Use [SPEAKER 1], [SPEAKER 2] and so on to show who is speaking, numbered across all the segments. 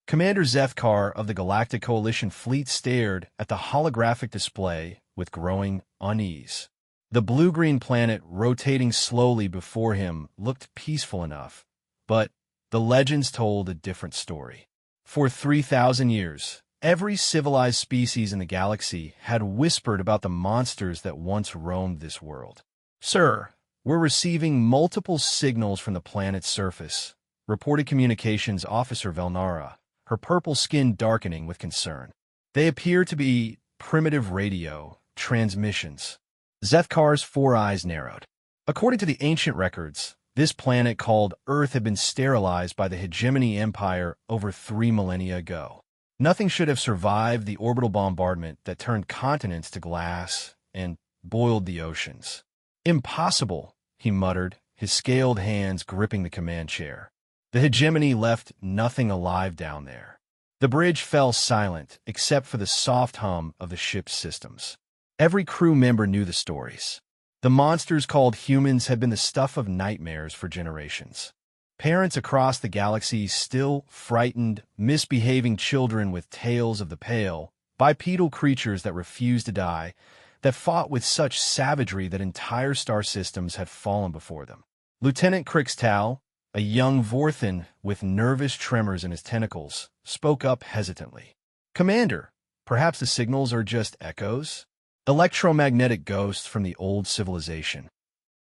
[SPEAKER 1] Commander Zethkar of the Galactic Coalition fleet stared at the holographic display with growing unease. The blue-green planet rotating slowly before him looked peaceful enough, but the legends told a different story. For 3,000 years, every civilized species in the galaxy had whispered about the monsters that once roamed this world. "Sir, we're receiving multiple signals from the planet's surface," reported Communications Officer Velnara, her purple skin darkening with concern. "They appear to be primitive radio transmissions." Zethkar's four eyes narrowed. According to the ancient records, this planet called Earth had been sterilized by the Hegemony Empire over 3 millennia ago. Nothing should have survived the orbital bombardment that turned continents to glass and boiled the oceans. "Impossible," he muttered, his scaled hands gripping the command chair. The hegemony left nothing alive down there. The bridge fell silent, except for the soft hum of the ship's systems. Every crew member knew the stories. The monsters called humans had been the stuff of nightmares for generations. Parents across the galaxy still frightened, misbehaving children with tales of the pale, bipedal creatures that refused to die, that fought with such savagery that entire star systems had fallen before them. Lieutenant Crixtal, a young Vorthan with nervous tremors in his tentacles, spoke up hesitantly. "Commander, perhaps the signals are just echoes? Electromagnetic ghosts from the old civilization."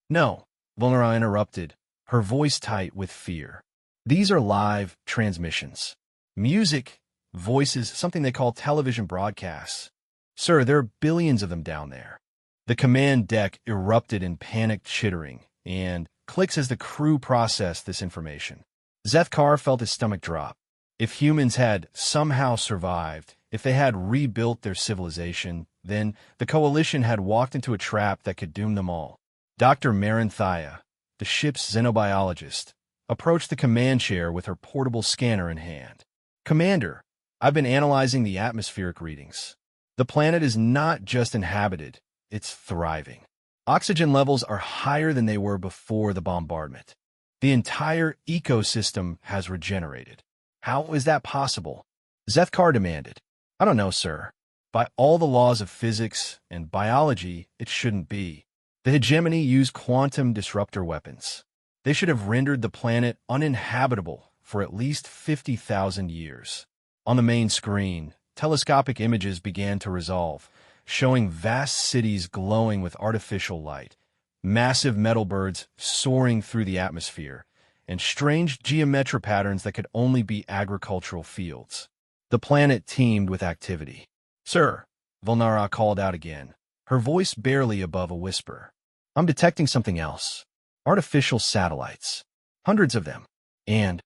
[SPEAKER 1] "No," Vulnera interrupted, her voice tight with fear. "These are live transmissions. Music, voices, something they call television broadcasts. Sir, there are billions of them down there." The command deck erupted in panicked chittering and clicks as the crew processed this information. Zethkar felt his stomach drop. If humans had somehow survived, if they had rebuilt their civilization, then the Coalition had walked into a trap that could doom them all. Dr. Maranthia, the ship's xenobiologist, approached the command chair with her portable scanner in hand. "Commander, I've been analyzing the atmospheric readings. The planet is not just inhabited, it's thriving. Oxygen levels are higher than they were before the bombardment. The entire ecosystem has regenerated." "How is that possible?" Zethkar demanded. "I don't know, sir. By all the laws of physics and biology, it shouldn't be. The hegemony used quantum disruptor weapons. They should have rendered the planet uninhabitable for at least 50,000 years." On the main screen, telescopic images began to resolve, showing vast cities glowing with artificial light, massive metal birds soaring through the atmosphere, and strange geometric patterns that could only be agricultural fields. The planet teemed with activity. "Sir," Vulnara called out again, her voice barely above a whisper. "I'm detecting something else. Artificial satellites. Hundreds of them. And,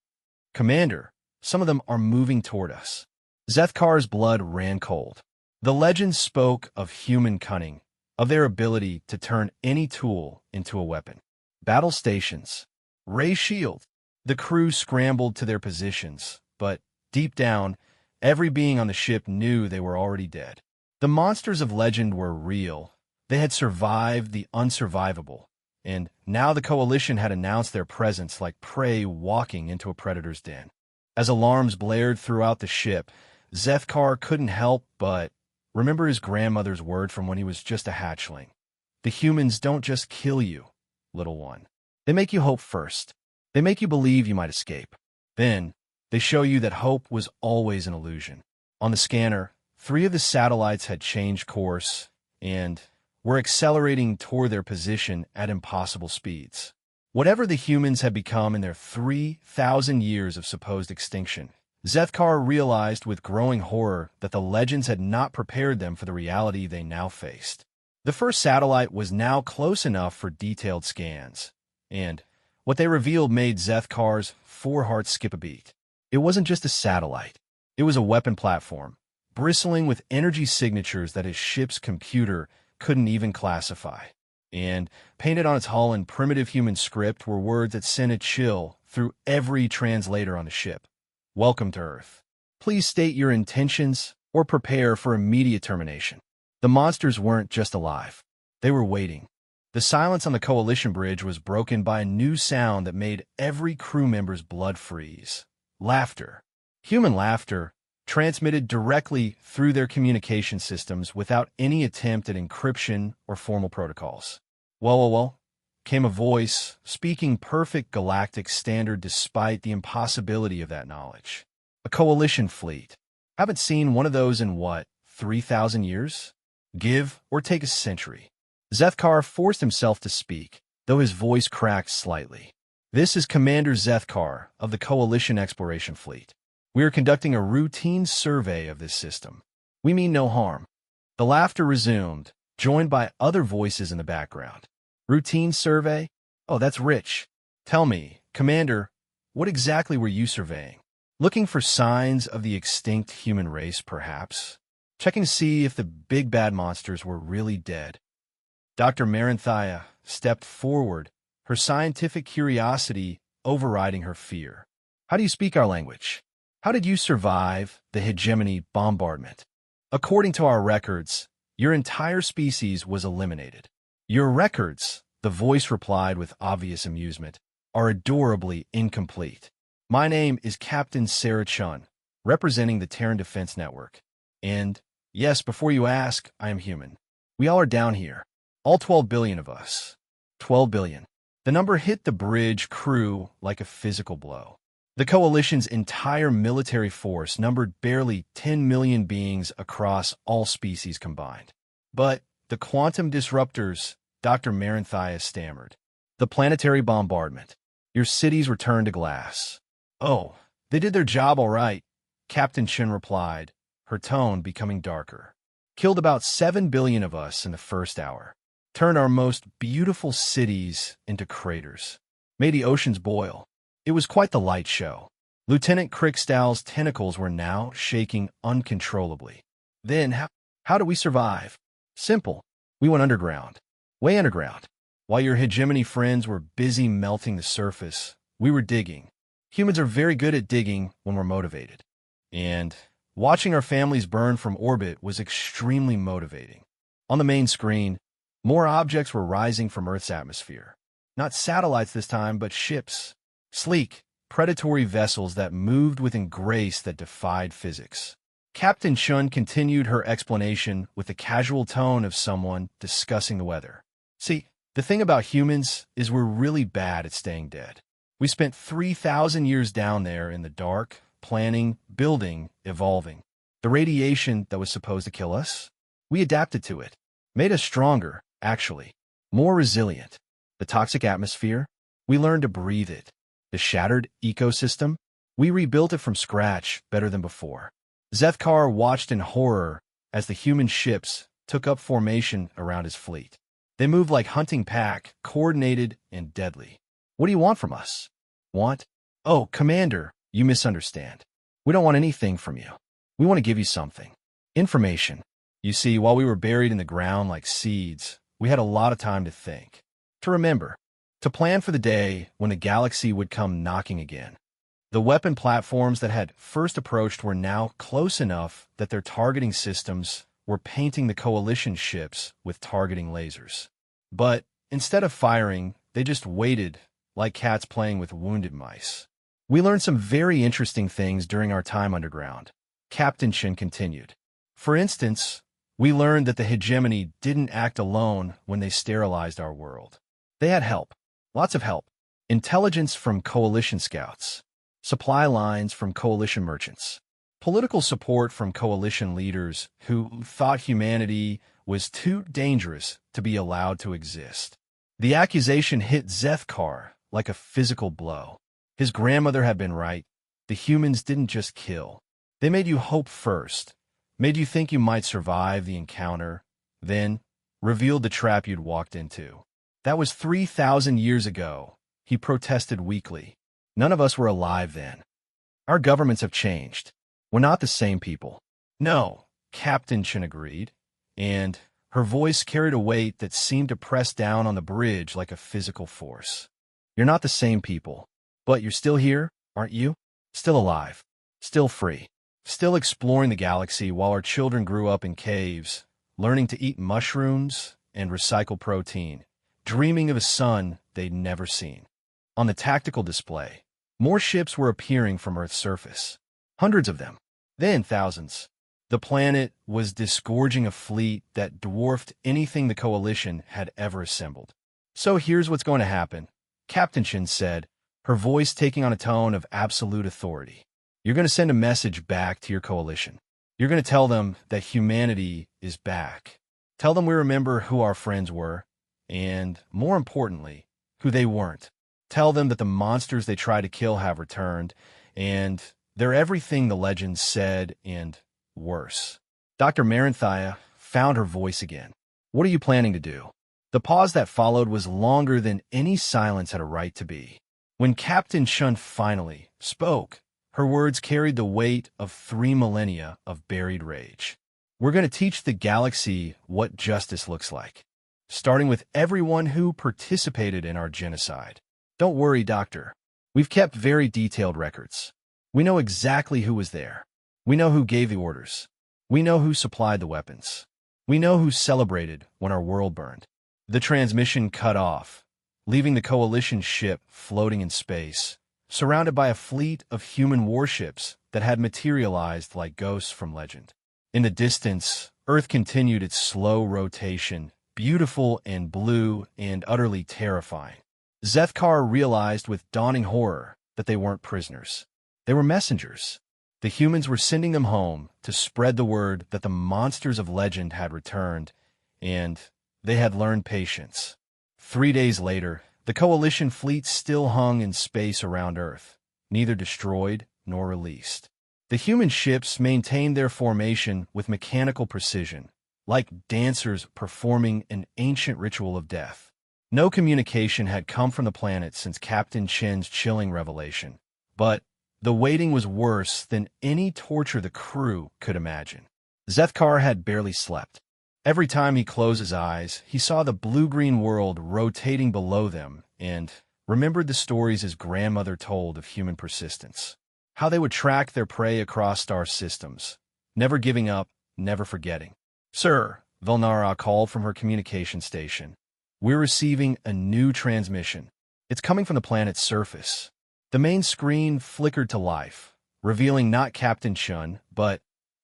[SPEAKER 1] Commander, some of them are moving toward us." Zethkar's blood ran cold. The legends spoke of human cunning, of their ability to turn any tool into a weapon. Battle stations. Ray shield. The crew scrambled to their positions, but deep down, every being on the ship knew they were already dead. The monsters of legend were real. They had survived the unsurvivable, and now the Coalition had announced their presence like prey walking into a predator's den. As alarms blared throughout the ship, Zethkar couldn't help but remember his grandmother's word from when he was just a hatchling. "The humans don't just kill you, little one. They make you hope first. They make you believe you might escape. Then, they show you that hope was always an illusion." On the scanner, 3 of the satellites had changed course and were accelerating toward their position at impossible speeds. Whatever the humans had become in their 3,000 years of supposed extinction, Zethkar realized with growing horror that the legends had not prepared them for the reality they now faced. The first satellite was now close enough for detailed scans, and what they revealed made Zethkar's 4 hearts skip a beat. It wasn't just a satellite. It was a weapon platform, bristling with energy signatures that his ship's computer couldn't even classify. And painted on its hull in primitive human script were words that sent a chill through every translator on the ship. "Welcome to Earth. Please state your intentions or prepare for immediate termination." The monsters weren't just alive. They were waiting. The silence on the Coalition bridge was broken by a new sound that made every crew member's blood freeze. Laughter. Human laughter, transmitted directly through their communication systems without any attempt at encryption or formal protocols. Well, came a voice, speaking perfect galactic standard despite the impossibility of that knowledge. A coalition fleet. Haven't seen one of those in what, 3,000 years? Give or take a century. Zethkar forced himself to speak, though his voice cracked slightly. This is Commander Zethkar of the Coalition Exploration Fleet. We are conducting a routine survey of this system. We mean no harm. The laughter resumed, joined by other voices in the background. Routine survey? Oh, that's rich. Tell me, Commander, what exactly were you surveying? Looking for signs of the extinct human race, perhaps? Checking to see if the big bad monsters were really dead. Dr. Maranthia stepped forward, her scientific curiosity overriding her fear. How do you speak our language? How did you survive the hegemony bombardment? According to our records, your entire species was eliminated. Your records, the voice replied with obvious amusement, are adorably incomplete. My name is Captain Sarah Chun, representing the Terran Defense Network. And, yes, before you ask, I am human. We all are down here. All 12 billion of us. 12 billion. The number hit the bridge crew like a physical blow. The Coalition's entire military force numbered barely 10 million beings across all species combined. But the quantum disruptors, Dr. Maranthia stammered. The planetary bombardment. Your cities were turned to glass. Oh, they did their job all right, Captain Chin replied, her tone becoming darker. Killed about 7 billion of us in the first hour. Turned our most beautiful cities into craters. Made the oceans boil. It was quite the light show. Lieutenant Crickstow's tentacles were now shaking uncontrollably. Then, how do we survive? Simple. We went underground. Way underground. While your hegemony friends were busy melting the surface, we were digging. Humans are very good at digging when we're motivated. And watching our families burn from orbit was extremely motivating. On the main screen, more objects were rising from Earth's atmosphere. Not satellites this time, but ships. Sleek, predatory vessels that moved with a grace that defied physics. Captain Chun continued her explanation with the casual tone of someone discussing the weather. See, the thing about humans is we're really bad at staying dead. We spent 3,000 years down there in the dark, planning, building, evolving. The radiation that was supposed to kill us, we adapted to it. Made us stronger, actually. More resilient. The toxic atmosphere, we learned to breathe it. The shattered ecosystem, we rebuilt it from scratch better than before. Zethkar watched in horror as the human ships took up formation around his fleet. They moved like hunting pack, coordinated and deadly. What do you want from us? Want? Oh, Commander, you misunderstand. We don't want anything from you. We want to give you something. Information. You see, while we were buried in the ground like seeds, we had a lot of time to think. To remember. To plan for the day when the galaxy would come knocking again. The weapon platforms that had first approached were now close enough that their targeting systems were painting the Coalition ships with targeting lasers. But instead of firing, they just waited, like cats playing with wounded mice. We learned some very interesting things during our time underground, Captain Chin continued. For instance, we learned that the hegemony didn't act alone when they sterilized our world. They had help. Lots of help. Intelligence from Coalition scouts. Supply lines from Coalition merchants. Political support from Coalition leaders who thought humanity was too dangerous to be allowed to exist. The accusation hit Zethkar like a physical blow. His grandmother had been right. The humans didn't just kill. They made you hope first, made you think you might survive the encounter, then revealed the trap you'd walked into. That was 3,000 years ago, he protested weakly. None of us were alive then. Our governments have changed. We're not the same people. No, Captain Chin agreed, and her voice carried a weight that seemed to press down on the bridge like a physical force. You're not the same people, but you're still here, aren't you? Still alive, still free, still exploring the galaxy while our children grew up in caves, learning to eat mushrooms and recycle protein. Dreaming of a sun they'd never seen. On the tactical display, more ships were appearing from Earth's surface. Hundreds of them. Then thousands. The planet was disgorging a fleet that dwarfed anything the Coalition had ever assembled. So here's what's going to happen, Captain Shin said, her voice taking on a tone of absolute authority. You're going to send a message back to your Coalition. You're going to tell them that humanity is back. Tell them we remember who our friends were, and, more importantly, who they weren't. Tell them that the monsters they tried to kill have returned, and they're everything the legends said, and worse. Dr. Maranthia found her voice again. What are you planning to do? The pause that followed was longer than any silence had a right to be. When Captain Shun finally spoke, her words carried the weight of 3 millennia of buried rage. We're going to teach the galaxy what justice looks like, starting with everyone who participated in our genocide. Don't worry, Doctor. We've kept very detailed records. We know exactly who was there. We know who gave the orders. We know who supplied the weapons. We know who celebrated when our world burned. The transmission cut off, leaving the Coalition ship floating in space, surrounded by a fleet of human warships that had materialized like ghosts from legend. In the distance, Earth continued its slow rotation, beautiful and blue and utterly terrifying. Zethkar realized with dawning horror that they weren't prisoners. They were messengers. The humans were sending them home to spread the word that the monsters of legend had returned, and they had learned patience. 3 days later, the Coalition fleet still hung in space around Earth, neither destroyed nor released. The human ships maintained their formation with mechanical precision, like dancers performing an ancient ritual of death. No communication had come from the planet since Captain Chen's chilling revelation, but the waiting was worse than any torture the crew could imagine. Zethkar had barely slept. Every time he closed his eyes, he saw the blue-green world rotating below them and remembered the stories his grandmother told of human persistence. How they would track their prey across star systems, never giving up, never forgetting. Sir, Velnara called from her communication station. We're receiving a new transmission. It's coming from the planet's surface. The main screen flickered to life, revealing not Captain Shun, but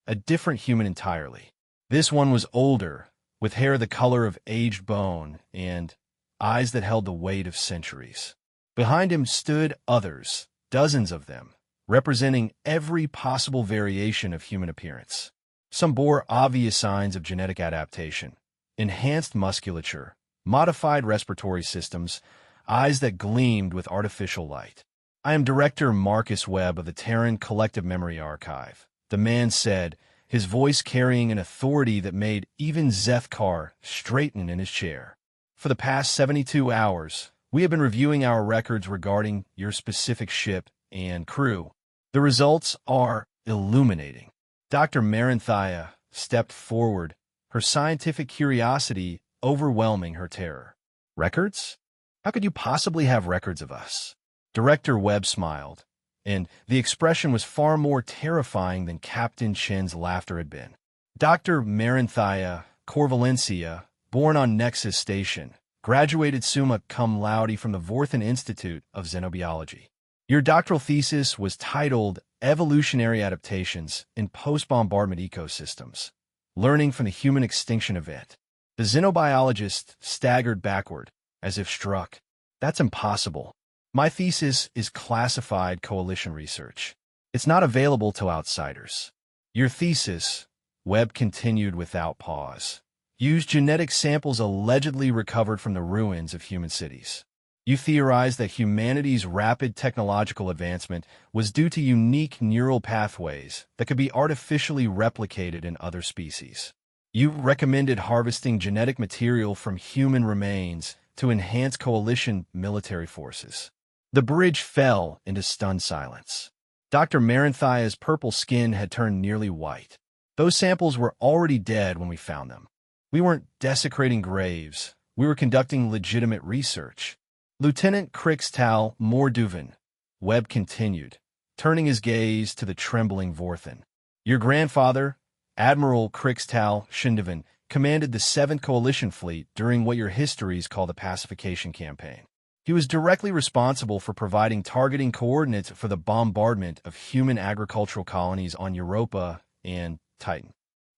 [SPEAKER 1] a different human entirely. This one was older, with hair the color of aged bone and eyes that held the weight of centuries. Behind him stood others, dozens of them, representing every possible variation of human appearance. Some bore obvious signs of genetic adaptation, enhanced musculature, modified respiratory systems, eyes that gleamed with artificial light. I am Director Marcus Webb of the Terran Collective Memory Archive, the man said, his voice carrying an authority that made even Zethkar straighten in his chair. For the past 72 hours, we have been reviewing our records regarding your specific ship and crew. The results are illuminating. Dr. Maranthia stepped forward, her scientific curiosity overwhelming her terror. Records? How could you possibly have records of us? Director Webb smiled, and the expression was far more terrifying than Captain Chen's laughter had been. Dr. Maranthia Corvalencia, born on Nexus Station, graduated summa cum laude from the Vorthan Institute of Xenobiology. Your doctoral thesis was titled Evolutionary Adaptations in Post-Bombardment Ecosystems, Learning from the Human Extinction Event. The xenobiologist staggered backward, as if struck. That's impossible. My thesis is classified Coalition research. It's not available to outsiders. Your thesis, Webb continued without pause, used genetic samples allegedly recovered from the ruins of human cities. You theorized that humanity's rapid technological advancement was due to unique neural pathways that could be artificially replicated in other species. You recommended harvesting genetic material from human remains to enhance Coalition military forces. The bridge fell into stunned silence. Dr. Maranthia's purple skin had turned nearly white. Those samples were already dead when we found them. We weren't desecrating graves. We were conducting legitimate research. Lieutenant Krixtal Morduvan, Webb continued, turning his gaze to the trembling Vorthan. Your grandfather, Admiral Krixtal Shindovan, commanded the 7th Coalition Fleet during what your histories call the Pacification Campaign. He was directly responsible for providing targeting coordinates for the bombardment of human agricultural colonies on Europa and Titan.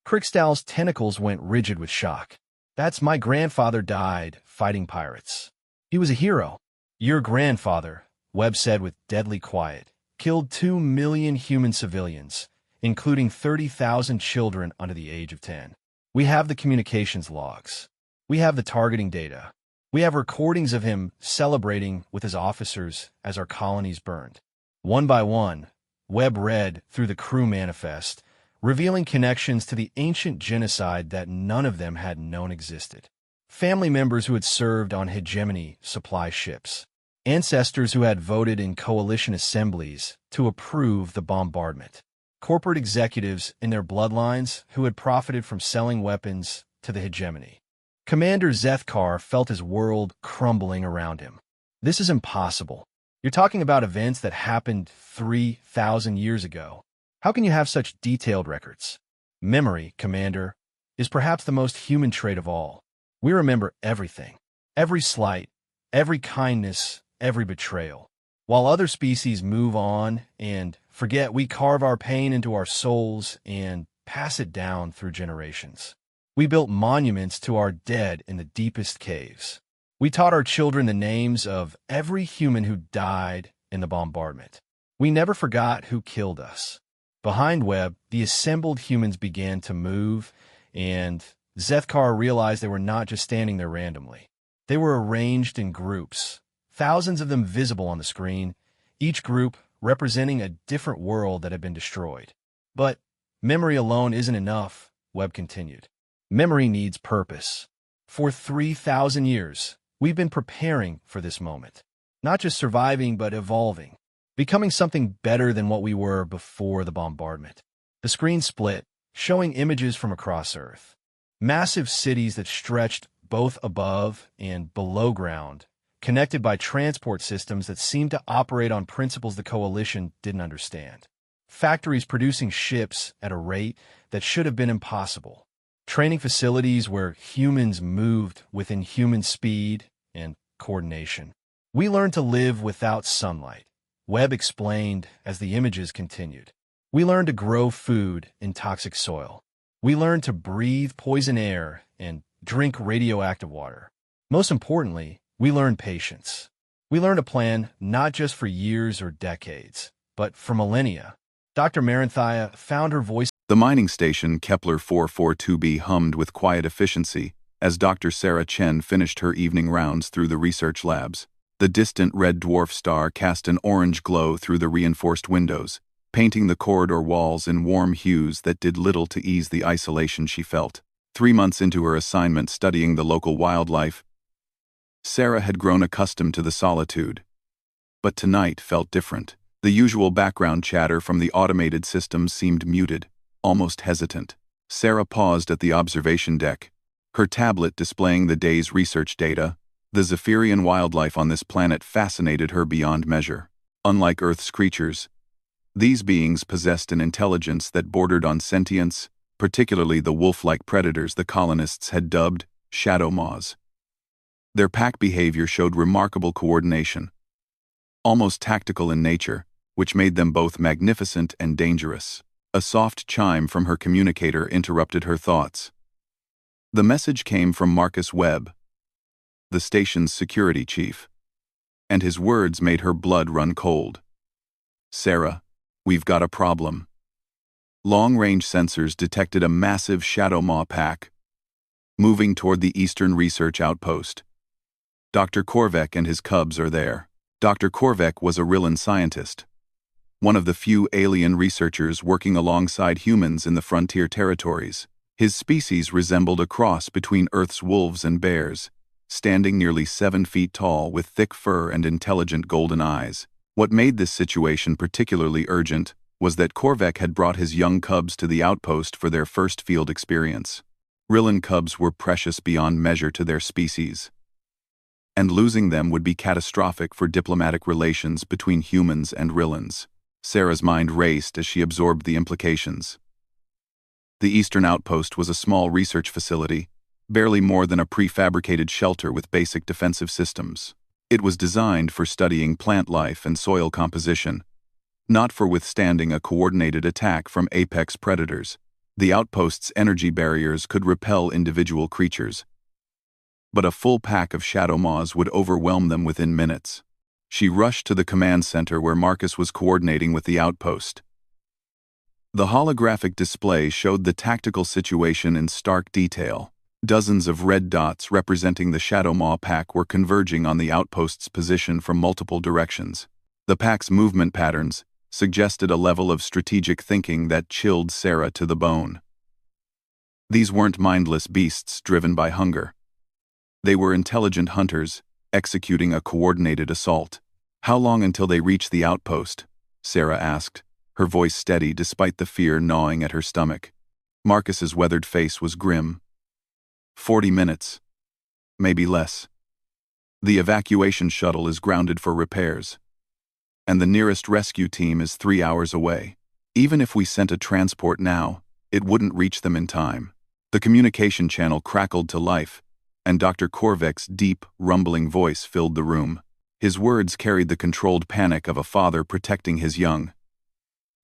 [SPEAKER 1] Krickstall's tentacles went rigid with shock. That's my grandfather died fighting pirates. He was a hero. Your grandfather, Webb said with deadly quiet, killed 2 million human civilians, including 30,000 children under the age of 10. We have the communications logs. We have the targeting data. We have recordings of him celebrating with his officers as our colonies burned. One by one, Webb read through the crew manifest, revealing connections to the ancient genocide that none of them had known existed. Family members who had served on hegemony supply ships. Ancestors who had voted in coalition assemblies to approve the bombardment. Corporate executives in their bloodlines who had profited from selling weapons to the hegemony. Commander Zethkar felt his world crumbling around him. This is impossible. You're talking about events that happened 3,000 years ago. How can you have such detailed records? Memory, Commander, is perhaps the most human trait of all. We remember everything. Every slight, every kindness, every betrayal. While other species move on and forget, we carve our pain into our souls and pass it down through generations. We built monuments to our dead in the deepest caves. We taught our children the names of every human who died in the bombardment. We never forgot who killed us. Behind Webb, the assembled humans began to move, and Zethkar realized they were not just standing there randomly. They were arranged in groups, thousands of them visible on the screen, each group representing a different world that had been destroyed. But memory alone isn't enough, Webb continued. Memory needs purpose. For 3,000 years, we've been preparing for this moment. Not just surviving, but evolving. Becoming something better than what we were before the bombardment. The screen split, showing images from across Earth. Massive cities that stretched both above and below ground, connected by transport systems that seemed to operate on principles the Coalition didn't understand. Factories producing ships at a rate that should have been impossible. Training facilities where humans moved within human speed and coordination. We learned to live without sunlight, Webb explained as the images continued. We learned to grow food in toxic soil. We learned to breathe poison air and drink radioactive water. Most importantly, we learned patience. We learned to plan not just for years or decades, but for millennia. Dr. Maranthia found her voice.
[SPEAKER 2] The mining station Kepler 442b hummed with quiet efficiency as Dr. Sarah Chen finished her evening rounds through the research labs. The distant red dwarf star cast an orange glow through the reinforced windows, painting the corridor walls in warm hues that did little to ease the isolation she felt. 3 months into her assignment studying the local wildlife, Sarah had grown accustomed to the solitude. But tonight felt different. The usual background chatter from the automated systems seemed muted, almost hesitant. Sarah paused at the observation deck, her tablet displaying the day's research data. The Zephyrian wildlife on this planet fascinated her beyond measure. Unlike Earth's creatures, these beings possessed an intelligence that bordered on sentience, particularly the wolf-like predators the colonists had dubbed shadow maws. Their pack behavior showed remarkable coordination, almost tactical in nature, which made them both magnificent and dangerous. A soft chime from her communicator interrupted her thoughts. The message came from Marcus Webb, the station's security chief, and his words made her blood run cold. Sarah, we've got a problem. Long-range sensors detected a massive shadow maw pack, moving toward the Eastern Research Outpost. Dr. Korvek and his cubs are there. Dr. Korvek was a Rillan scientist, one of the few alien researchers working alongside humans in the frontier territories. His species resembled a cross between Earth's wolves and bears, standing nearly 7 feet tall with thick fur and intelligent golden eyes. What made this situation particularly urgent was that Korvek had brought his young cubs to the outpost for their first field experience. Rillan cubs were precious beyond measure to their species, and losing them would be catastrophic for diplomatic relations between humans and Rillans. Sarah's mind raced as she absorbed the implications. The Eastern Outpost was a small research facility, barely more than a prefabricated shelter with basic defensive systems. It was designed for studying plant life and soil composition, not for withstanding a coordinated attack from apex predators. The outpost's energy barriers could repel individual creatures, but a full pack of shadow maws would overwhelm them within minutes. She rushed to the command center where Marcus was coordinating with the outpost. The holographic display showed the tactical situation in stark detail. Dozens of red dots representing the shadow maw pack were converging on the outpost's position from multiple directions. The pack's movement patterns suggested a level of strategic thinking that chilled Sarah to the bone. These weren't mindless beasts driven by hunger. They were intelligent hunters, executing a coordinated assault. "How long until they reach the outpost?" Sarah asked, her voice steady despite the fear gnawing at her stomach. Marcus's weathered face was grim. 40 minutes. Maybe less. The evacuation shuttle is grounded for repairs, and the nearest rescue team is 3 hours away. Even if we sent a transport now, it wouldn't reach them in time. The communication channel crackled to life, and Dr. Korvek's deep, rumbling voice filled the room. His words carried the controlled panic of a father protecting his young.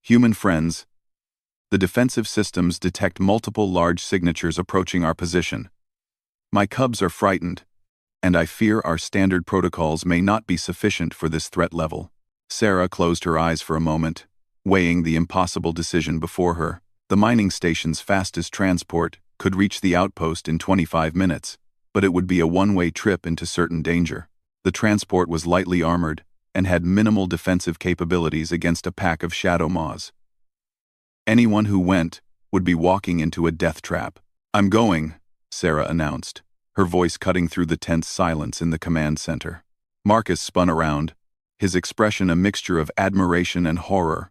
[SPEAKER 2] "Human friends, the defensive systems detect multiple large signatures approaching our position. My cubs are frightened, and I fear our standard protocols may not be sufficient for this threat level." Sarah closed her eyes for a moment, weighing the impossible decision before her. The mining station's fastest transport could reach the outpost in 25 minutes, but it would be a one-way trip into certain danger. The transport was lightly armored and had minimal defensive capabilities against a pack of shadow maws. Anyone who went would be walking into a death trap. "I'm going," Sarah announced, her voice cutting through the tense silence in the command center. Marcus spun around, his expression a mixture of admiration and horror.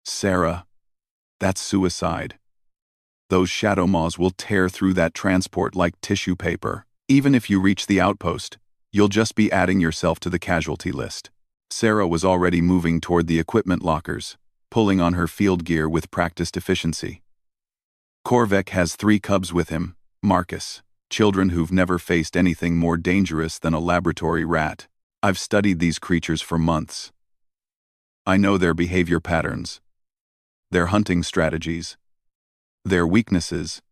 [SPEAKER 2] "Sarah, that's suicide. Those shadow maws will tear through that transport like tissue paper. Even if you reach the outpost, you'll just be adding yourself to the casualty list." Sarah was already moving toward the equipment lockers, pulling on her field gear with practiced efficiency. "Korvek has 3 cubs with him, Marcus, children who've never faced anything more dangerous than a laboratory rat. I've studied these creatures for months. I know their behavior patterns, their hunting strategies, their weaknesses.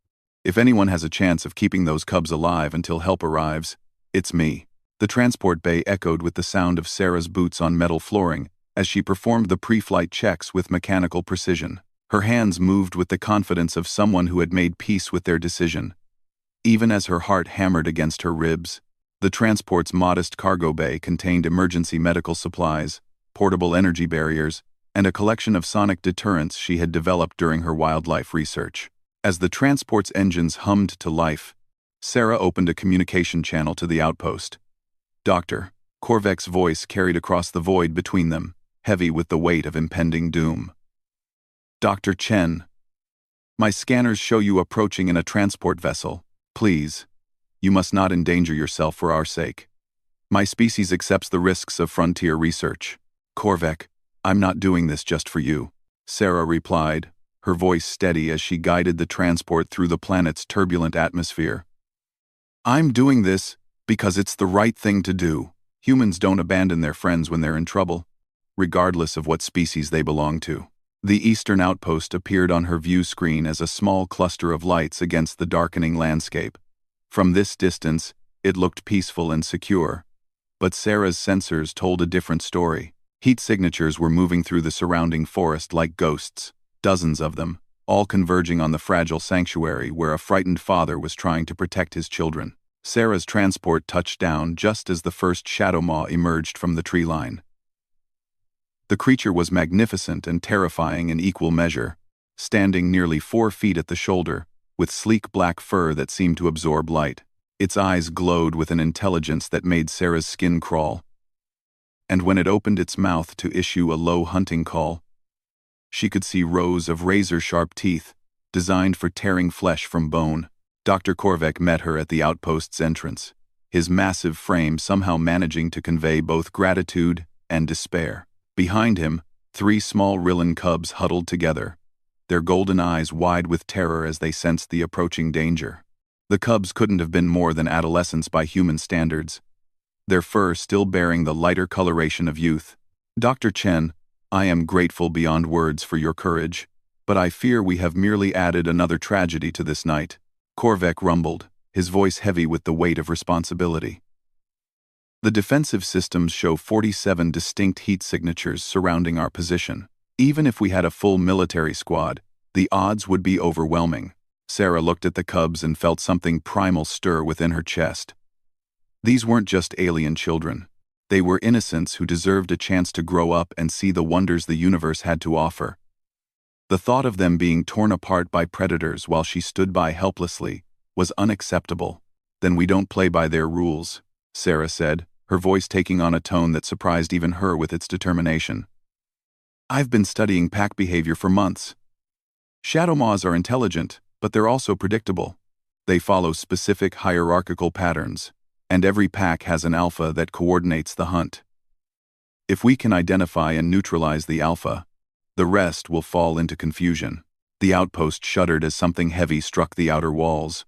[SPEAKER 2] If anyone has a chance of keeping those cubs alive until help arrives, it's me." The transport bay echoed with the sound of Sarah's boots on metal flooring as she performed the pre-flight checks with mechanical precision. Her hands moved with the confidence of someone who had made peace with their decision. Even as her heart hammered against her ribs, the transport's modest cargo bay contained emergency medical supplies, portable energy barriers, and a collection of sonic deterrents she had developed during her wildlife research. As the transport's engines hummed to life, Sarah opened a communication channel to the outpost. "Dr. Korvek's voice carried across the void between them, heavy with the weight of impending doom. "Dr. Chen, my scanners show you approaching in a transport vessel. Please, you must not endanger yourself for our sake. My species accepts the risks of frontier research." "Korvek, I'm not doing this just for you," Sarah replied, her voice steady as she guided the transport through the planet's turbulent atmosphere. "I'm doing this because it's the right thing to do. Humans don't abandon their friends when they're in trouble, regardless of what species they belong to." The eastern outpost appeared on her view screen as a small cluster of lights against the darkening landscape. From this distance, it looked peaceful and secure, but Sarah's sensors told a different story. Heat signatures were moving through the surrounding forest like ghosts, dozens of them, all converging on the fragile sanctuary where a frightened father was trying to protect his children. Sarah's transport touched down just as the first shadow maw emerged from the tree line. The creature was magnificent and terrifying in equal measure, standing nearly 4 feet at the shoulder, with sleek black fur that seemed to absorb light. Its eyes glowed with an intelligence that made Sarah's skin crawl. And when it opened its mouth to issue a low hunting call, she could see rows of razor-sharp teeth, designed for tearing flesh from bone. Dr. Korvek met her at the outpost's entrance, his massive frame somehow managing to convey both gratitude and despair. Behind him, 3 small Rillan cubs huddled together, their golden eyes wide with terror as they sensed the approaching danger. The cubs couldn't have been more than adolescents by human standards, their fur still bearing the lighter coloration of youth. "Dr. Chen, I am grateful beyond words for your courage, but I fear we have merely added another tragedy to this night," Korvek rumbled, his voice heavy with the weight of responsibility. "The defensive systems show 47 distinct heat signatures surrounding our position. Even if we had a full military squad, the odds would be overwhelming." Sarah looked at the cubs and felt something primal stir within her chest. These weren't just alien children. They were innocents who deserved a chance to grow up and see the wonders the universe had to offer. The thought of them being torn apart by predators while she stood by helplessly was unacceptable. "Then we don't play by their rules," Sarah said, her voice taking on a tone that surprised even her with its determination. "I've been studying pack behavior for months. Shadow Maws are intelligent, but they're also predictable. They follow specific hierarchical patterns, and every pack has an alpha that coordinates the hunt. If we can identify and neutralize the alpha, the rest will fall into confusion." The outpost shuddered as something heavy struck the outer walls.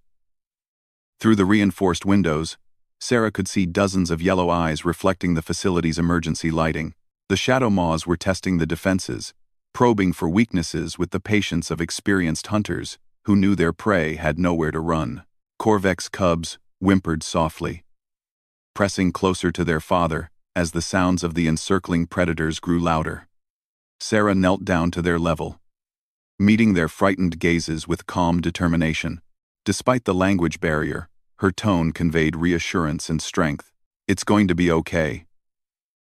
[SPEAKER 2] Through the reinforced windows, Sarah could see dozens of yellow eyes reflecting the facility's emergency lighting. The Shadow Maws were testing the defenses, probing for weaknesses with the patience of experienced hunters who knew their prey had nowhere to run. Korvek's cubs whimpered softly, pressing closer to their father as the sounds of the encircling predators grew louder. Sarah knelt down to their level, meeting their frightened gazes with calm determination. Despite the language barrier, her tone conveyed reassurance and strength. "It's going to be okay,"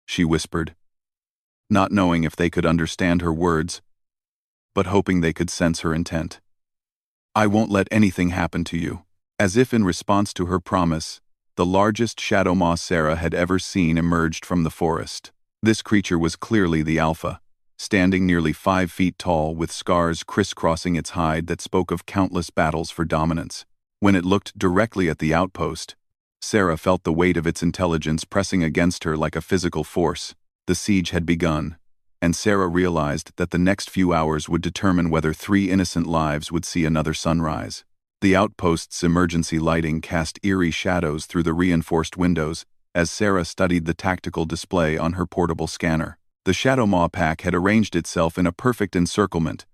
[SPEAKER 2] she whispered, not knowing if they could understand her words, but hoping they could sense her intent. "I won't let anything happen to you." As if in response to her promise, the largest Shadow Maw Sarah had ever seen emerged from the forest. This creature was clearly the alpha, standing nearly 5 feet tall with scars crisscrossing its hide that spoke of countless battles for dominance. When it looked directly at the outpost, Sarah felt the weight of its intelligence pressing against her like a physical force. The siege had begun, and Sarah realized that the next few hours would determine whether 3 innocent lives would see another sunrise. The outpost's emergency lighting cast eerie shadows through the reinforced windows as Sarah studied the tactical display on her portable scanner. The Shadow Maw pack had arranged itself in a perfect encirclement,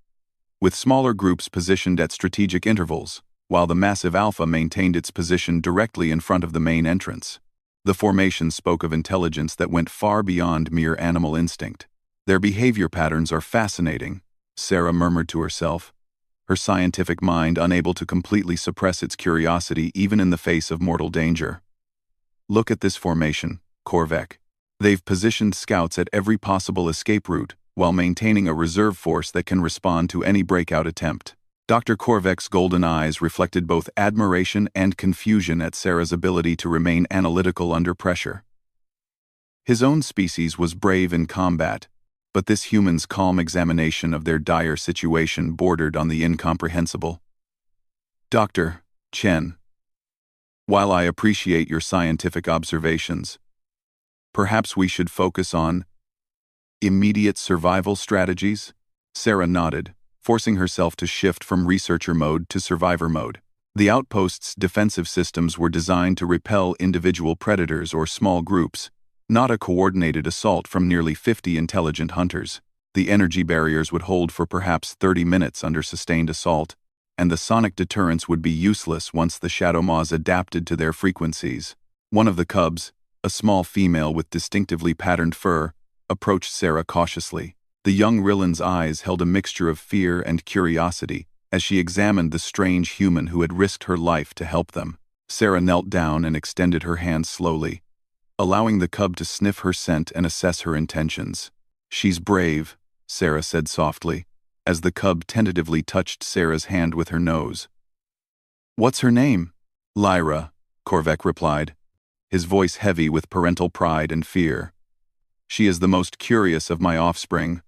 [SPEAKER 2] with smaller groups positioned at strategic intervals, while the massive alpha maintained its position directly in front of the main entrance. The formation spoke of intelligence that went far beyond mere animal instinct. "Their behavior patterns are fascinating," Sarah murmured to herself, her scientific mind unable to completely suppress its curiosity even in the face of mortal danger. "Look at this formation, Korvek. They've positioned scouts at every possible escape route while maintaining a reserve force that can respond to any breakout attempt." Dr. Korvek's golden eyes reflected both admiration and confusion at Sarah's ability to remain analytical under pressure. His own species was brave in combat, but this human's calm examination of their dire situation bordered on the incomprehensible. "Dr. Chen, while I appreciate your scientific observations, perhaps we should focus on immediate survival strategies?" Sarah nodded, forcing herself to shift from researcher mode to survivor mode. The outpost's defensive systems were designed to repel individual predators or small groups, not a coordinated assault from nearly 50 intelligent hunters. The energy barriers would hold for perhaps 30 minutes under sustained assault, and the sonic deterrence would be useless once the Shadow Maws adapted to their frequencies. One of the cubs, a small female with distinctively patterned fur, approached Sarah cautiously. The young Rillan's eyes held a mixture of fear and curiosity as she examined the strange human who had risked her life to help them. Sarah knelt down and extended her hand slowly, allowing the cub to sniff her scent and assess her intentions. "She's brave," Sarah said softly, as the cub tentatively touched Sarah's hand with her nose. "What's her name?" "Lyra," Korvek replied, his voice heavy with parental pride and fear. "She is the most curious of my offspring,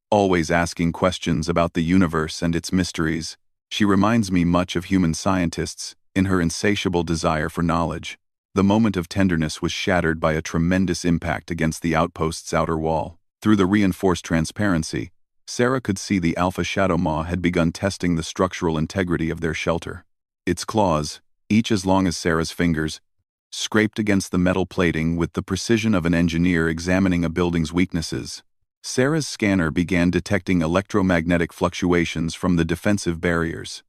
[SPEAKER 2] always asking questions about the universe and its mysteries. She reminds me much of human scientists in her insatiable desire for knowledge." The moment of tenderness was shattered by a tremendous impact against the outpost's outer wall. Through the reinforced transparency, Sarah could see the Alpha Shadow Maw had begun testing the structural integrity of their shelter. Its claws, each as long as Sarah's fingers, scraped against the metal plating with the precision of an engineer examining a building's weaknesses. Sarah's scanner began detecting electromagnetic fluctuations from the defensive barriers.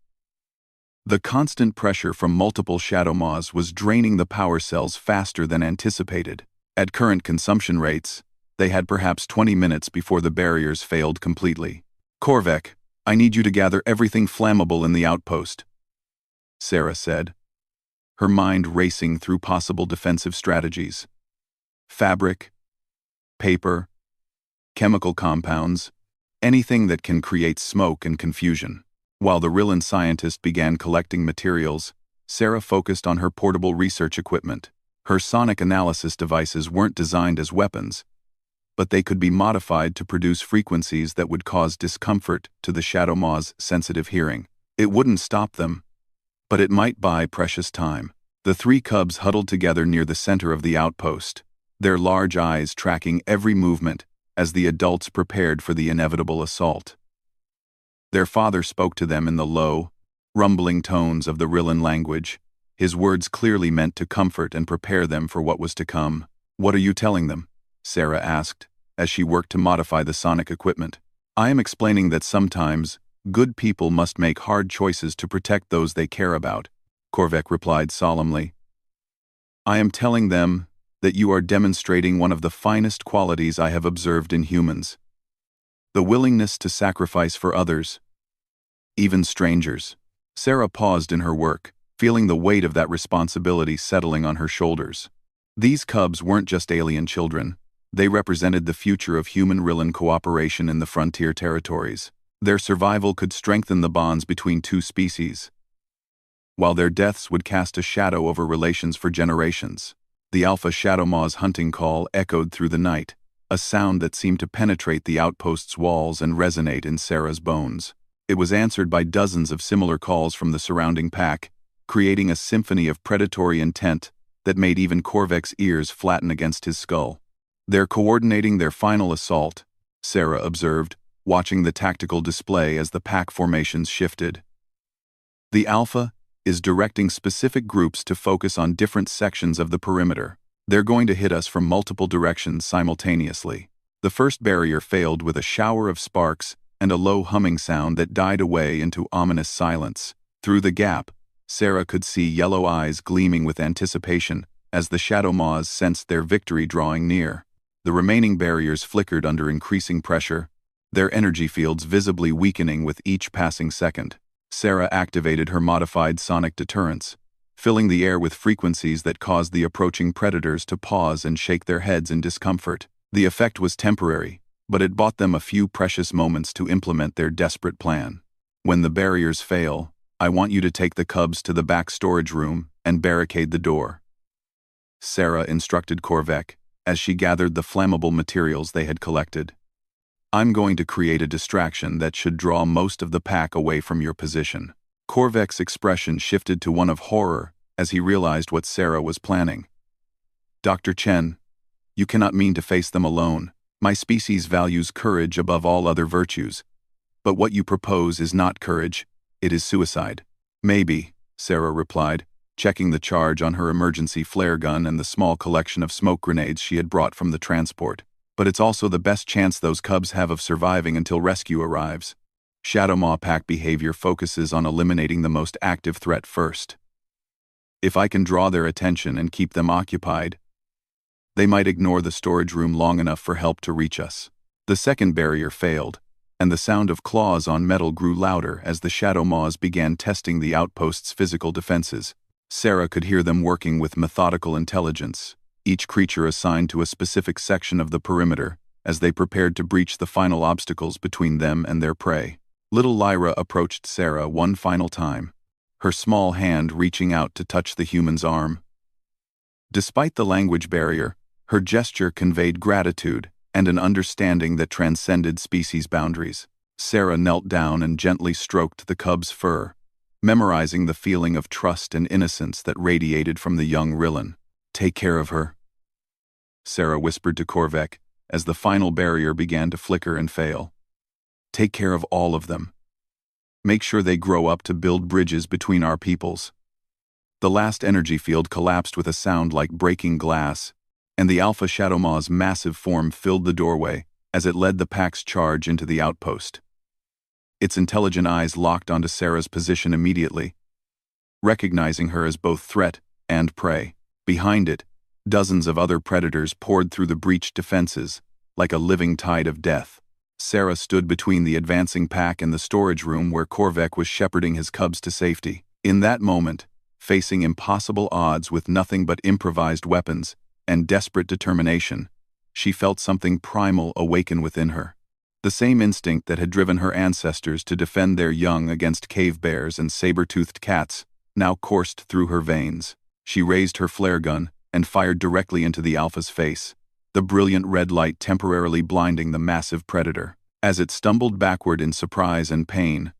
[SPEAKER 2] The constant pressure from multiple shadow maws was draining the power cells faster than anticipated. At current consumption rates, they had perhaps 20 minutes before the barriers failed completely. "Korvek, I need you to gather everything flammable in the outpost," Sarah said, her mind racing through possible defensive strategies. Fabric, paper, chemical compounds, anything that can create smoke and confusion. While the Rillan scientist began collecting materials, Sarah focused on her portable research equipment. Her sonic analysis devices weren't designed as weapons, but they could be modified to produce frequencies that would cause discomfort to the Shadow Maw's sensitive hearing. It wouldn't stop them, but it might buy precious time. The three cubs huddled together near the center of the outpost, their large eyes tracking every movement as the adults prepared for the inevitable assault. Their father spoke to them in the low, rumbling tones of the Rillan language, his words clearly meant to comfort and prepare them for what was to come. "What are you telling them?" Sarah asked, as she worked to modify the sonic equipment. "I am explaining that sometimes, good people must make hard choices to protect those they care about," Korvek replied solemnly. "I am telling them that you are demonstrating one of the finest qualities I have observed in humans. The willingness to sacrifice for others, even strangers." Sarah paused in her work, feeling the weight of that responsibility settling on her shoulders. These cubs weren't just alien children. They represented the future of human-Rillan cooperation in the frontier territories. Their survival could strengthen the bonds between two species, while their deaths would cast a shadow over relations for generations. The Alpha Shadow Maw's hunting call echoed through the night, a sound that seemed to penetrate the outpost's walls and resonate in Sarah's bones. It was answered by dozens of similar calls from the surrounding pack, creating a symphony of predatory intent that made even Korvek's ears flatten against his skull. "They're coordinating their final assault," Sarah observed, watching the tactical display as the pack formations shifted. "The Alpha is directing specific groups to focus on different sections of the perimeter. They're going to hit us from multiple directions simultaneously." The first barrier failed with a shower of sparks and a low humming sound that died away into ominous silence. Through the gap, Sarah could see yellow eyes gleaming with anticipation as the Shadow Maws sensed their victory drawing near. The remaining barriers flickered under increasing pressure, their energy fields visibly weakening with each passing second. Sarah activated her modified sonic deterrents, filling the air with frequencies that caused the approaching predators to pause and shake their heads in discomfort. The effect was temporary, but it bought them a few precious moments to implement their desperate plan. "When the barriers fail, I want you to take the cubs to the back storage room and barricade the door," Sarah instructed Korvek as she gathered the flammable materials they had collected. "I'm going to create a distraction that should draw most of the pack away from your position." Korvek's expression shifted to one of horror as he realized what Sarah was planning. "Dr. Chen, you cannot mean to face them alone. My species values courage above all other virtues. But what you propose is not courage, it is suicide." "Maybe," Sarah replied, checking the charge on her emergency flare gun and the small collection of smoke grenades she had brought from the transport. "But it's also the best chance those cubs have of surviving until rescue arrives. Shadow Maw pack behavior focuses on eliminating the most active threat first. If I can draw their attention and keep them occupied, they might ignore the storage room long enough for help to reach us." The second barrier failed, and the sound of claws on metal grew louder as the Shadow Maws began testing the outpost's physical defenses. Sarah could hear them working with methodical intelligence, each creature assigned to a specific section of the perimeter, as they prepared to breach the final obstacles between them and their prey. Little Lyra approached Sarah one final time, her small hand reaching out to touch the human's arm. Despite the language barrier, her gesture conveyed gratitude and an understanding that transcended species boundaries. Sarah knelt down and gently stroked the cub's fur, memorizing the feeling of trust and innocence that radiated from the young Rillan. "Take care of her," Sarah whispered to Korvek as the final barrier began to flicker and fail. "Take care of all of them. Make sure they grow up to build bridges between our peoples." The last energy field collapsed with a sound like breaking glass, and the Alpha Shadow Maw's massive form filled the doorway as it led the pack's charge into the outpost. Its intelligent eyes locked onto Sarah's position immediately, recognizing her as both threat and prey. Behind it, dozens of other predators poured through the breached defenses, like a living tide of death. Sarah stood between the advancing pack and the storage room where Korvek was shepherding his cubs to safety. In that moment, facing impossible odds with nothing but improvised weapons and desperate determination, she felt something primal awaken within her. The same instinct that had driven her ancestors to defend their young against cave bears and saber-toothed cats now coursed through her veins. She raised her flare gun and fired directly into the Alpha's face, the brilliant red light temporarily blinding the massive predator. As it stumbled backward in surprise and pain,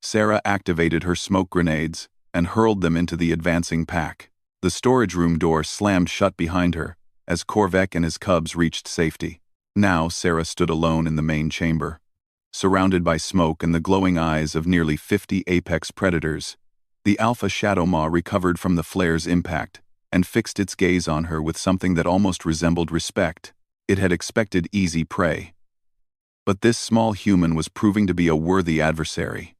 [SPEAKER 2] Sarah activated her smoke grenades and hurled them into the advancing pack. The storage room door slammed shut behind her as Korvek and his cubs reached safety. Now Sarah stood alone in the main chamber, surrounded by smoke and the glowing eyes of nearly 50 apex predators. The Alpha Shadow Maw recovered from the flare's impact and fixed its gaze on her with something that almost resembled respect. It had expected easy prey, but this small human was proving to be a worthy adversary.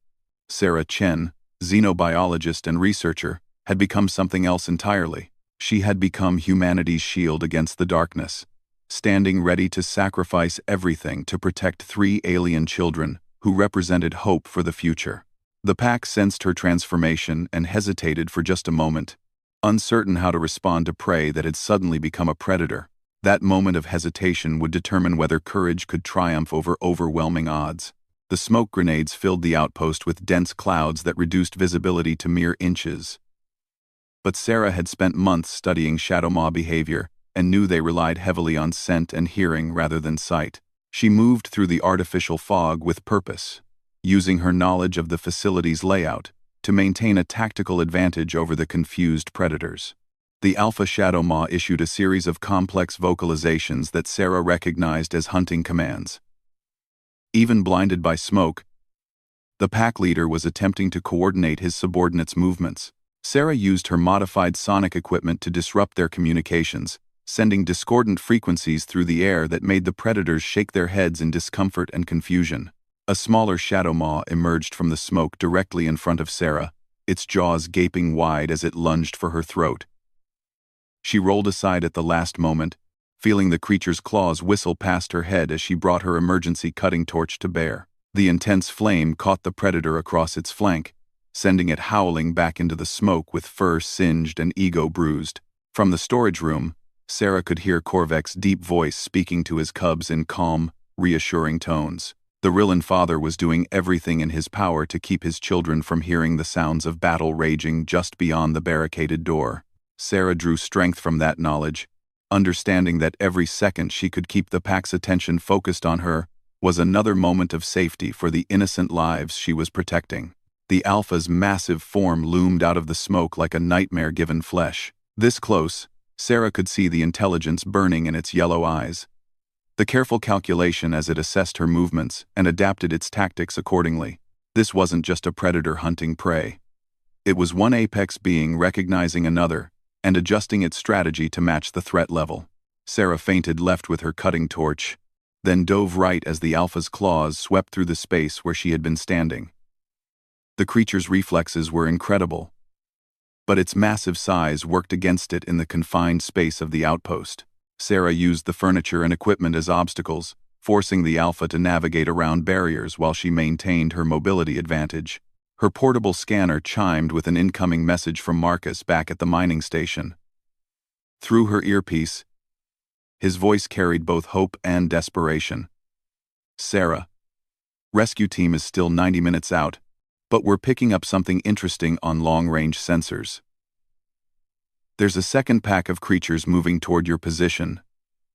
[SPEAKER 2] Sarah Chen, xenobiologist and researcher, had become something else entirely. She had become humanity's shield against the darkness, standing ready to sacrifice everything to protect 3 alien children who represented hope for the future. The pack sensed her transformation and hesitated for just a moment, uncertain how to respond to prey that had suddenly become a predator. That moment of hesitation would determine whether courage could triumph over overwhelming odds. The smoke grenades filled the outpost with dense clouds that reduced visibility to mere inches. But Sarah had spent months studying Shadow Maw behavior and knew they relied heavily on scent and hearing rather than sight. She moved through the artificial fog with purpose, using her knowledge of the facility's layout to maintain a tactical advantage over the confused predators. The Alpha Shadow Maw issued a series of complex vocalizations that Sarah recognized as hunting commands. Even blinded by smoke, the pack leader was attempting to coordinate his subordinates' movements. Sarah used her modified sonic equipment to disrupt their communications, sending discordant frequencies through the air that made the predators shake their heads in discomfort and confusion. A smaller Shadow Maw emerged from the smoke directly in front of Sarah, its jaws gaping wide as it lunged for her throat. She rolled aside at the last moment, feeling the creature's claws whistle past her head as she brought her emergency cutting torch to bear. The intense flame caught the predator across its flank, sending it howling back into the smoke with fur singed and ego bruised. From the storage room, Sarah could hear Korvek's deep voice speaking to his cubs in calm, reassuring tones. The Rillan father was doing everything in his power to keep his children from hearing the sounds of battle raging just beyond the barricaded door. Sarah drew strength from that knowledge, understanding that every second she could keep the pack's attention focused on her was another moment of safety for the innocent lives she was protecting. The Alpha's massive form loomed out of the smoke like a nightmare-given flesh. This close, Sarah could see the intelligence burning in its yellow eyes, the careful calculation as it assessed her movements and adapted its tactics accordingly. This wasn't just a predator hunting prey. It was one apex being recognizing another and adjusting its strategy to match the threat level. Sarah fainted left with her cutting torch, then dove right as the Alpha's claws swept through the space where she had been standing. The creature's reflexes were incredible, but its massive size worked against it in the confined space of the outpost. Sarah used the furniture and equipment as obstacles, forcing the Alpha to navigate around barriers while she maintained her mobility advantage. Her portable scanner chimed with an incoming message from Marcus back at the mining station. Through her earpiece, his voice carried both hope and desperation. "Sarah, rescue team is still 90 minutes out, but we're picking up something interesting on long-range sensors. There's a second pack of creatures moving toward your position,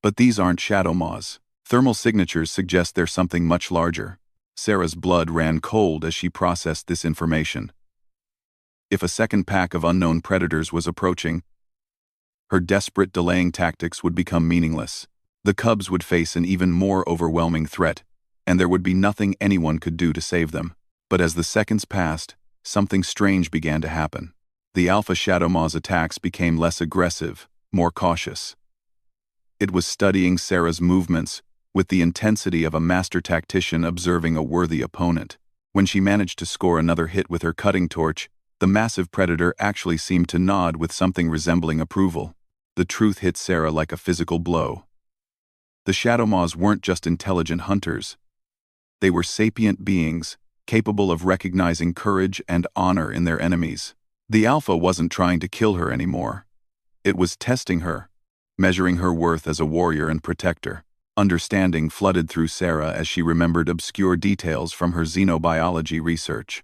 [SPEAKER 2] but these aren't Shadow Maws. Thermal signatures suggest they're something much larger." Sarah's blood ran cold as she processed this information. If a second pack of unknown predators was approaching, her desperate delaying tactics would become meaningless. The cubs would face an even more overwhelming threat, and there would be nothing anyone could do to save them. But as the seconds passed, something strange began to happen. The Alpha Shadow Maw's attacks became less aggressive, more cautious. It was studying Sarah's movements with the intensity of a master tactician observing a worthy opponent. When she managed to score another hit with her cutting torch, the massive predator actually seemed to nod with something resembling approval. The truth hit Sarah like a physical blow. The Shadow Maws weren't just intelligent hunters. They were sapient beings, capable of recognizing courage and honor in their enemies. The Alpha wasn't trying to kill her anymore. It was testing her, measuring her worth as a warrior and protector. Understanding flooded through Sarah as she remembered obscure details from her xenobiology research.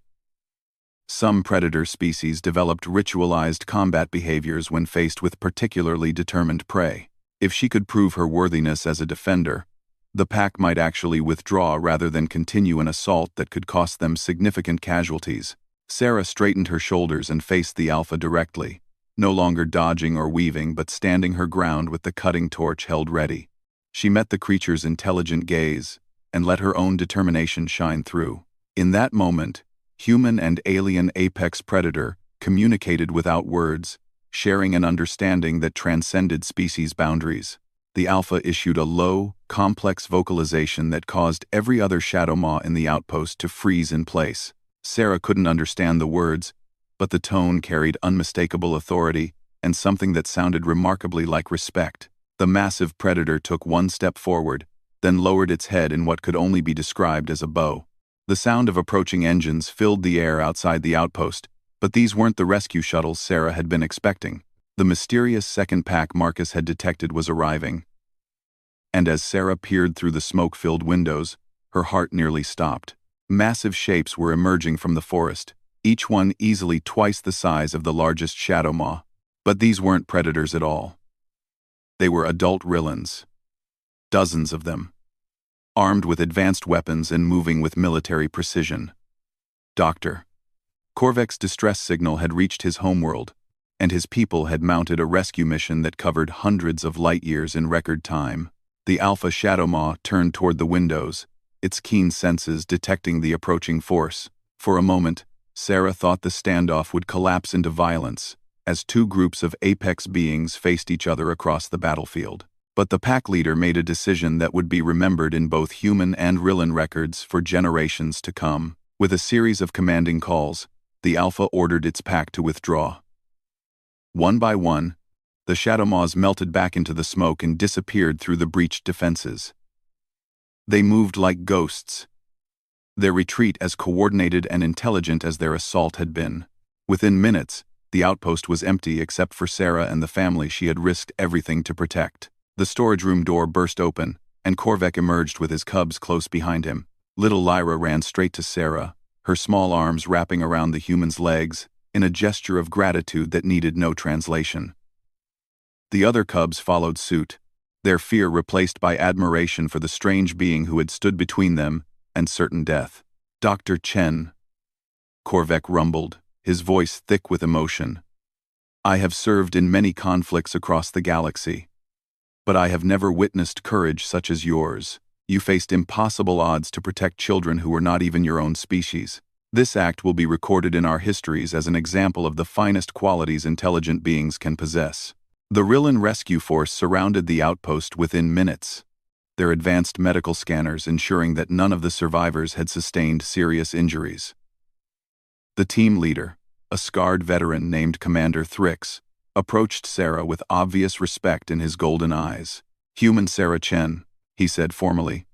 [SPEAKER 2] Some predator species developed ritualized combat behaviors when faced with particularly determined prey. If she could prove her worthiness as a defender, the pack might actually withdraw rather than continue an assault that could cost them significant casualties. Sarah straightened her shoulders and faced the Alpha directly, no longer dodging or weaving but standing her ground with the cutting torch held ready. She met the creature's intelligent gaze and let her own determination shine through. In that moment, human and alien apex predator communicated without words, sharing an understanding that transcended species boundaries. The Alpha issued a low, complex vocalization that caused every other Shadow Maw in the outpost to freeze in place. Sarah couldn't understand the words, but the tone carried unmistakable authority and something that sounded remarkably like respect. The massive predator took one step forward, then lowered its head in what could only be described as a bow. The sound of approaching engines filled the air outside the outpost, but these weren't the rescue shuttles Sarah had been expecting. The mysterious second pack Marcus had detected was arriving. And as Sarah peered through the smoke-filled windows, her heart nearly stopped. Massive shapes were emerging from the forest, each one easily twice the size of the largest Shadow Maw. But these weren't predators at all. They were adult Rillans. Dozens of them. Armed with advanced weapons and moving with military precision. Dr. Korvek's distress signal had reached his homeworld, and his people had mounted a rescue mission that covered hundreds of light-years in record time. The Alpha Shadow Maw turned toward the windows, its keen senses detecting the approaching force. For a moment, Sarah thought the standoff would collapse into violence, as two groups of apex beings faced each other across the battlefield. But the pack leader made a decision that would be remembered in both human and Rillan records for generations to come. With a series of commanding calls, the Alpha ordered its pack to withdraw. One by one, the Shadow Maws melted back into the smoke and disappeared through the breached defenses. They moved like ghosts, their retreat as coordinated and intelligent as their assault had been. Within minutes, the outpost was empty except for Sarah and the family she had risked everything to protect. The storage room door burst open, and Korvek emerged with his cubs close behind him. Little Lyra ran straight to Sarah, her small arms wrapping around the human's legs, in a gesture of gratitude that needed no translation. The other cubs followed suit, their fear replaced by admiration for the strange being who had stood between them and certain death. "Dr. Chen," Korvek rumbled, his voice thick with emotion. "I have served in many conflicts across the galaxy, but I have never witnessed courage such as yours. You faced impossible odds to protect children who were not even your own species. This act will be recorded in our histories as an example of the finest qualities intelligent beings can possess." The Rillan rescue force surrounded the outpost within minutes, their advanced medical scanners ensuring that none of the survivors had sustained serious injuries. The team leader, a scarred veteran named Commander Thrix, approached Sarah with obvious respect in his golden eyes. "Human Sarah Chen," he said formally.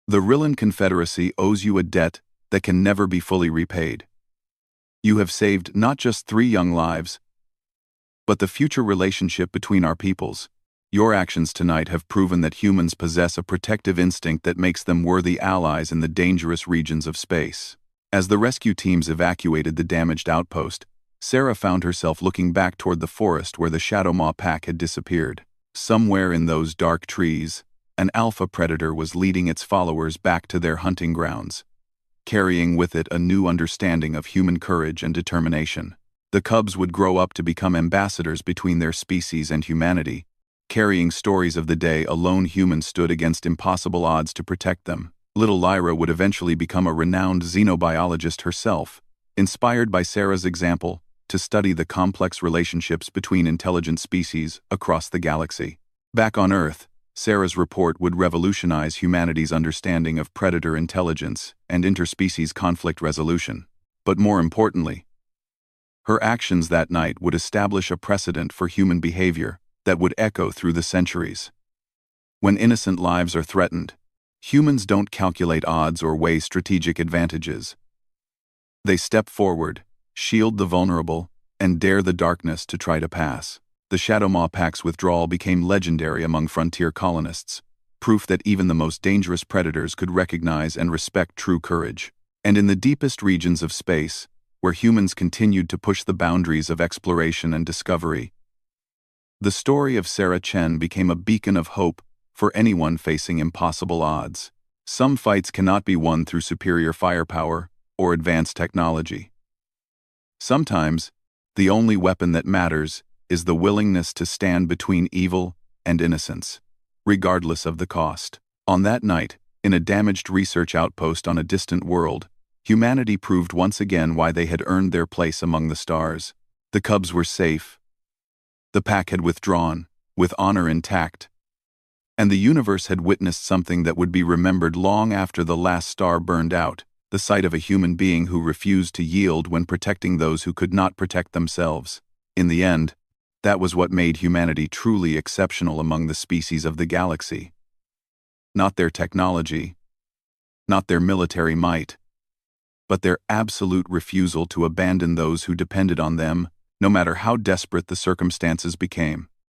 [SPEAKER 2] "The Rillan Confederacy owes you a debt that can never be fully repaid. You have saved not just 3 young lives, but the future relationship between our peoples. Your actions tonight have proven that humans possess a protective instinct that makes them worthy allies in the dangerous regions of space." As the rescue teams evacuated the damaged outpost, Sarah found herself looking back toward the forest where the Shadow Maw pack had disappeared. Somewhere in those dark trees, an alpha predator was leading its followers back to their hunting grounds, carrying with it a new understanding of human courage and determination. The cubs would grow up to become ambassadors between their species and humanity, carrying stories of the day a lone human stood against impossible odds to protect them. Little Lyra would eventually become a renowned xenobiologist herself, inspired by Sarah's example to to study the complex relationships between intelligent species across the galaxy. Back on Earth, Sarah's report would revolutionize humanity's understanding of predator intelligence and interspecies conflict resolution. But more importantly, her actions that night would establish a precedent for human behavior that would echo through the centuries. When innocent lives are threatened, humans don't calculate odds or weigh strategic advantages. They step forward, shield the vulnerable, and dare the darkness to try to pass. The Shadowmaw Pack's withdrawal became legendary among frontier colonists, proof that even the most dangerous predators could recognize and respect true courage. And in the deepest regions of space, where humans continued to push the boundaries of exploration and discovery, the story of Sarah Chen became a beacon of hope for anyone facing impossible odds. Some fights cannot be won through superior firepower or advanced technology. Sometimes, the only weapon that matters is the willingness to stand between evil and innocence, regardless of the cost. On that night, in a damaged research outpost on a distant world, humanity proved once again why they had earned their place among the stars. The cubs were safe. The pack had withdrawn, with honor intact. And the universe had witnessed something that would be remembered long after the last star burned out, the sight of a human being who refused to yield when protecting those who could not protect themselves. In the end, that was what made humanity truly exceptional among the species of the galaxy. Not their technology, not their military might, but their absolute refusal to abandon those who depended on them, no matter how desperate the circumstances became.